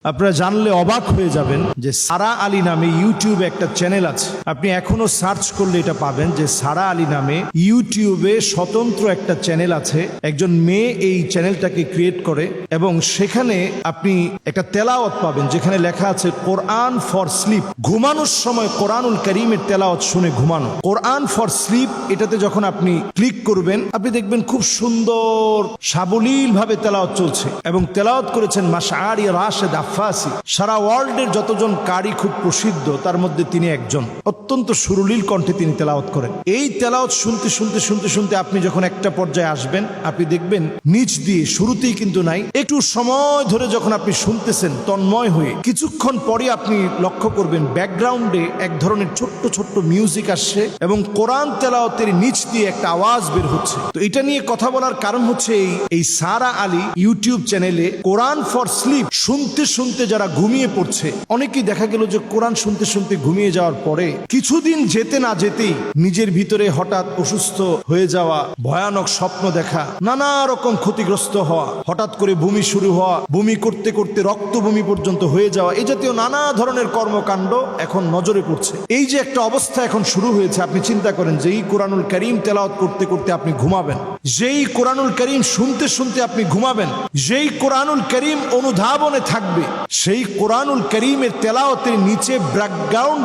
আপনারা জানলে অবাক হয়ে যাবেন যে সারা আলী নামে ইউটিউবে একটা চ্যানেল আছে। আপনি এখনো সার্চ করলে এটা পাবেন যে সারা আলী নামে ইউটিউবে স্বতন্ত্র একটা চ্যানেল আছে। একজন মেয়ে এই চ্যানেলটাকে ক্রিয়েট করে এবং সেখানে আপনি একটা তেলাওয়াত পাবেন যেখানে লেখা আছে কোরআন ফর স্লিপ। ঘুমানোর সময় কোরআনুল কারীমের তেলাওয়াত শুনে ঘুমানো। কোরআন ফর স্লিপ এটাতে যখন আপনি ক্লিক করবেন আপনি দেখবেন খুব সুন্দর সাবলীল ভাবে তেলাওয়াত চলছে এবং তেলাওয়াত করেছেন মাশআরি রাশেদ আফাসি। সারা ওয়ার্ল্ডের যতজন কারি খুব প্রসিদ্ধ তার মধ্যে তিনি একজন। অত্যন্ত সুরলীল কণ্ঠে তিনি তেলাওয়াত করেন। এই তেলাওয়াত শুনতে শুনতে শুনতে শুনতে আপনি যখন একটা পর্যায়ে আসবেন আপনি দেখবেন নিচ দিয়ে, শুরুতেই কিন্তু নাই, একটু সময় ধরে যখন আপনি শুনতেছেন তন্ময় হয়ে কিছুক্ষণ পরে আপনি লক্ষ্য করবেন ব্যাকগ্রাউন্ডে এক ধরনের ছোট্ট ছোট্ট মিউজিক আসছে এবং কোরআন তেলাওয়াতের নিচ দিয়ে একটা আওয়াজ বের হচ্ছে। তো এটা নিয়ে কথা বলার কারণ হচ্ছে এই সারা আলী ইউটিউব চ্যানেলে কোরআন ফর স্লিপ শুনতে শুনতে যারা ঘুমিয়ে পড়ছে, অনেকেই দেখা গেল যে কোরআন শুনতে শুনতে ঘুমিয়ে যাওয়ার পরে কিছুদিন যেতে না যেতেই নিজের ভিতরে হঠাৎ অসুস্থ হয়ে যাওয়া, ভয়ানক স্বপ্ন দেখা, নানা রকম ক্ষতিগ্রস্ত হওয়া, হঠাৎ করে বমি শুরু হওয়া, বমি করতে করতে রক্ত বমি পর্যন্ত হয়ে যাওয়া, এই জাতীয় নানা ধরনের কর্মকাণ্ড এখন নজরে পড়ছে। এই যে একটা অবস্থা এখন শুরু হয়েছে, আপনি চিন্তা করেন যে এই কোরআনুল কারীম তেলাওয়াত করতে করতে আপনি ঘুমাবেন, যেই কোরআনুল কারীম শুনতে শুনতে আপনি ঘুমাবেন, যেই কোরআনুল কারীম অনুধাবনে থাকবে, সেই কোরআনুল কারীমের তেলাওয়াতের নিচে ব্যাকগ্রাউন্ড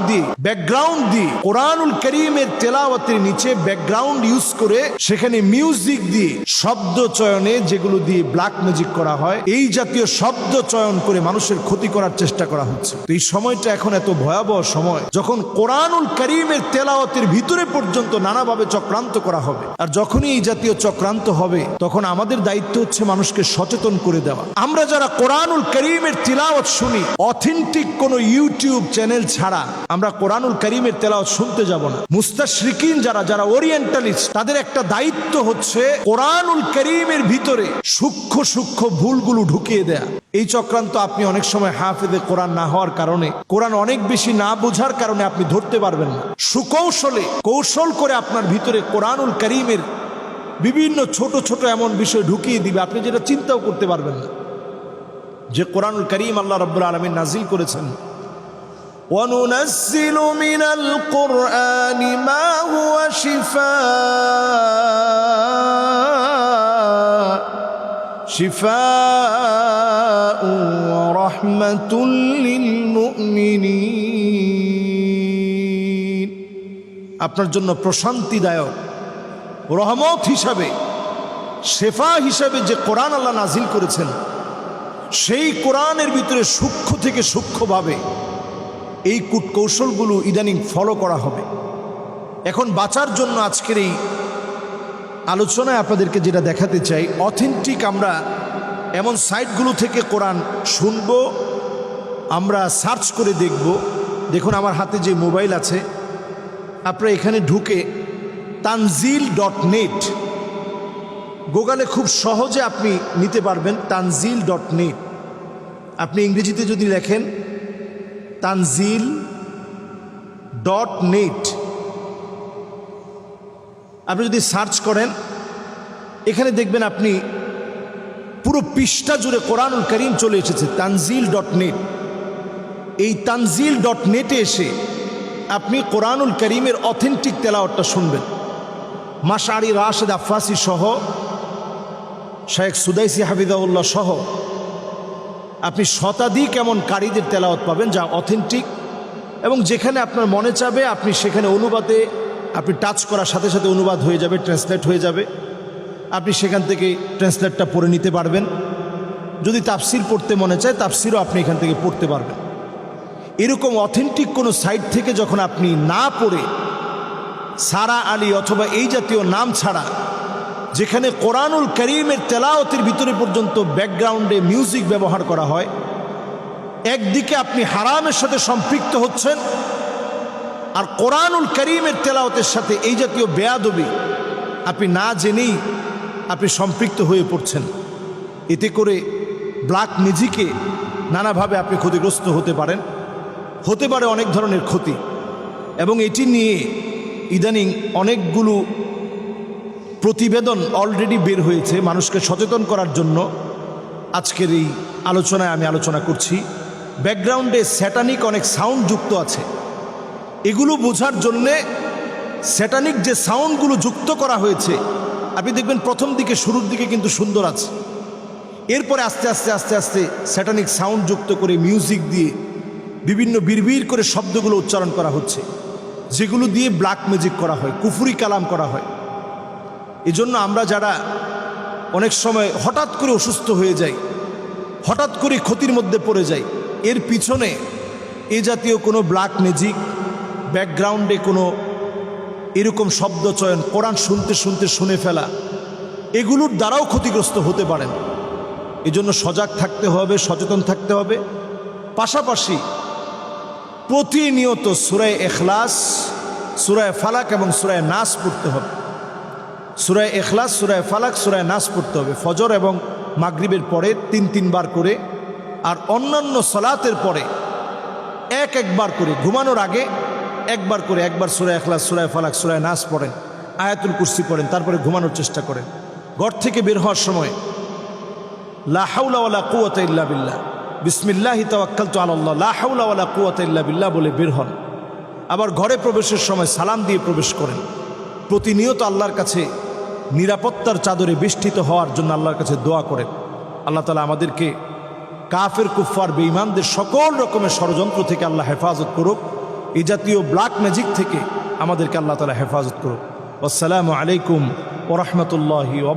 দিয়ে কোরআনুল কারীমের তেলাওয়াতের নিচে ব্যাকগ্রাউন্ড ইউজ করে সেখানে মিউজিক দিয়ে শব্দ চয়নে, যেগুলো দিয়ে ব্ল্যাক ম্যাজিক করা হয়, এই জাতীয় শব্দ চয়ন করে মানুষের ক্ষতি করার চেষ্টা করা হচ্ছে। তো এই সময়টা এখন এত ভয়াবহ সময় যখন কোরআনুল কারীমের তেলাওয়াতের ভিতরে পর্যন্ত নানাভাবে চক্রান্ত করা হবে। আর যখনই এই জাতীয় চক্রান্ত হবে তখন আমাদের দায়িত্ব হচ্ছে মানুষকে সচেতন করে দেওয়া। আমরা যারা কোরআনুল কারীমের তিলাওয়াত শুনি, অথেন্টিক কোন ইউটিউব চ্যানেল ছাড়া আমরা কোরআনুল কারীমের তেলাওয়াত শুনতে যাব না। মুস্তাশরিকিন যারা ওরিয়েন্টালিস্ট, তাদের একটা দায়িত্ব হচ্ছে কোরআনুল কারীমের ভিতরে সূক্ষ্ম সূক্ষ্ম ভুলগুলো ঢুকিয়ে দেয়া। এই চক্রান্ত আপনি অনেক সময় হাফেজে কোরআন না হওয়ার কারণে, কোরআন অনেক বেশি না বোঝার কারণে আপনি ধরতে পারবেন না। কৌশল করে আপনার ভিতরে কোরআনুল কারীমের বিভিন্ন ছোট ছোট এমন বিষয় ঢুকিয়ে দিবে আপনি যেটা চিন্তাও করতে পারবেন না। যে কোরআনুল কারীম আল্লাহ রাব্বুল আলামিন নাজিল করেছেন, وَنُنَزِّلُ مِنَ الْقُرْآنِ مَا هُوَ شِفَاءٌ وَرَحْمَةٌ لِلْمُؤْمِنِينَ। আপনার জন্য প্রশান্তিদায়ক রহমত হিসাবে, শেফা হিসাবে যে কোরআন আল্লাহ নাজিল করেছেন, সেই কোরআনের ভিতরে সূক্ষ্ম থেকে সূক্ষ্মভাবে এই কৌশলগুলো ইদানিং ফলো করা হবে। এখন বাঁচার জন্য আজকের এই আলোচনায় আপনাদেরকে যেটা দেখাতে চাই, অথেন্টিক আমরা এমন সাইটগুলো থেকে কোরআন শুনব, আমরা সার্চ করে দেখব। দেখুন আমার হাতে যে মোবাইল আছে, আপনারা এখানে ঢুকে tanzil.net গুগলে খুব সহজে আপনি নিতে পারবেন। tanzil.net আপনি ইংরেজিতে যদি লেখেন tanzil.net, আপনি যদি সার্চ করেন এখানে দেখবেন আপনি পুরো পৃষ্ঠা জুড়ে কোরআনুল কারীম চলে এসেছে। tanzil.net, এই tanzil.net-এ এসে আপনি কোরআনুল কারীমের অথেন্টিক তেলাওয়াতটা শুনবেন। মাশআরি রাশেদ আফাসি সহ, শায়েখ সুদাইসি হাফিজাহুল্লাহ সহ আপনি শতাধিক এমন কারীদের তেলাওয়াত পাবেন যা অথেন্টিক, এবং যেখানে আপনার মনে চাবে আপনি সেখানে অনুবাদে আপনি টাচ করার সাথে সাথে অনুবাদ হয়ে যাবে, ট্রান্সলেট হয়ে যাবে। আপনি সেখান থেকে ট্রান্সলেটটা পড়ে নিতে পারবেন। যদি তাফসির পড়তে মনে চায় তাফসিরও আপনি এখান থেকে পড়তে পারবেন। এরকম অথেন্টিক কোনো সাইট থেকে যখন আপনি না পড়ে সারা আলী অথবা এই জাতীয় নাম ছাড়া, যেখানে কোরআনুল কারীমের তেলাওয়াতের ভিতরে পর্যন্ত ব্যাকগ্রাউন্ডে মিউজিক ব্যবহার করা হয়, একদিকে আপনি হারামের সাথে সম্পৃক্ত হচ্ছেন, আর কোরআনুল কারীমের তেলাওয়াতের সাথে এই জাতীয় বেয়াদবি আপনি না জেনেই আপনি সম্পৃক্ত হয়ে পড়ছেন। এতে করে ব্ল্যাক ম্যাজিকে নানাভাবে আপনি ক্ষতিগ্রস্ত হতে পারে অনেক ধরনের ক্ষতি। এবং এটি নিয়ে ইদানিং অনেকগুলো প্রতিবেদন অলরেডি বের হয়েছে মানুষকে সচেতন করার জন্য। আজকের এই আলোচনায় আমি আলোচনা করছি। ব্যাকগ্রাউন্ডে স্যাটানিক অনেক সাউন্ড যুক্ত আছে। এগুলো বোঝার জন্যে স্যাটানিক যে সাউন্ডগুলো যুক্ত করা হয়েছে, আপনি দেখবেন প্রথম দিকে শুরুর দিকে কিন্তু সুন্দর আছে, এরপরে আস্তে আস্তে আস্তে আস্তে স্যাটানিক সাউন্ড যুক্ত করে মিউজিক দিয়ে বিভিন্ন বিড়বিড় করে শব্দগুলো উচ্চারণ করা হচ্ছে, যেগুলো দিয়ে ব্ল্যাক ম্যাজিক করা হয়, কুফরি কালাম করা হয়। এজন্য আমরা যারা অনেক সময় হঠাৎ করে অসুস্থ হয়ে যাই, হঠাৎ করে ক্ষতির মধ্যে পড়ে যাই, এর পিছনে এ জাতীয় কোনো ব্ল্যাক ম্যাজিক, ব্যাকগ্রাউন্ডে কোনো এরকম শব্দ চয়ন, কোরআন শুনতে শুনতে শুনে ফেলা, এগুলোর দ্বারাও ক্ষতিগ্রস্ত হতে পারেন। এজন্য সজাগ থাকতে হবে, সচেতন থাকতে হবে। পাশাপাশি প্রতিনিয়ত সূরা ইখলাস, সূরা ফালাক এবং সূরা নাস পড়তে হবে। সূরা ইখলাস, সূরা ফালাক, সূরা নাস পড়তে হবে ফজর এবং মাগরিবের পরে ৩ বার করে, আর অন্যান্য সালাতের পরে একবার করে, ঘুমানোর আগে একবার করে, একবার সূরা ইখলাস, সূরা ফালাক, সূরা নাস পড়েন, আয়াতুল কুরসি পড়েন, তারপরে ঘুমানোর চেষ্টা করেন। ঘর থেকে বের হওয়ার সময় লা হাওলা ওয়ালা কুওয়াতা ইল্লা বিল্লাহ, বিসমিল্লাহি তাওয়াক্কালতু আলাল্লাহ, লা হাওলা ওয়ালা কুওয়াতা ইল্লা বিল্লাহ বলে বের হন। আবার ঘরে প্রবেশের সময় সালাম দিয়ে প্রবেশ করেন। প্রতিনিয়ত আল্লাহর কাছে নিরাপত্তার চাদরে বেষ্টিত হওয়ার জন্য আল্লাহর কাছে দোয়া করেন। আল্লাহ তাআলা আমাদেরকে কাফের, কুফফার, বেঈমানদের সকল রকমের ষড়যন্ত্র থেকে আল্লাহ হেফাজত করুক। এই জাতীয় ব্ল্যাক ম্যাজিক থেকে আমাদেরকে আল্লাহ তাআলা হেফাজত করুক। আসসালামু আলাইকুম ওয়া রাহমাতুল্লাহি ওয়া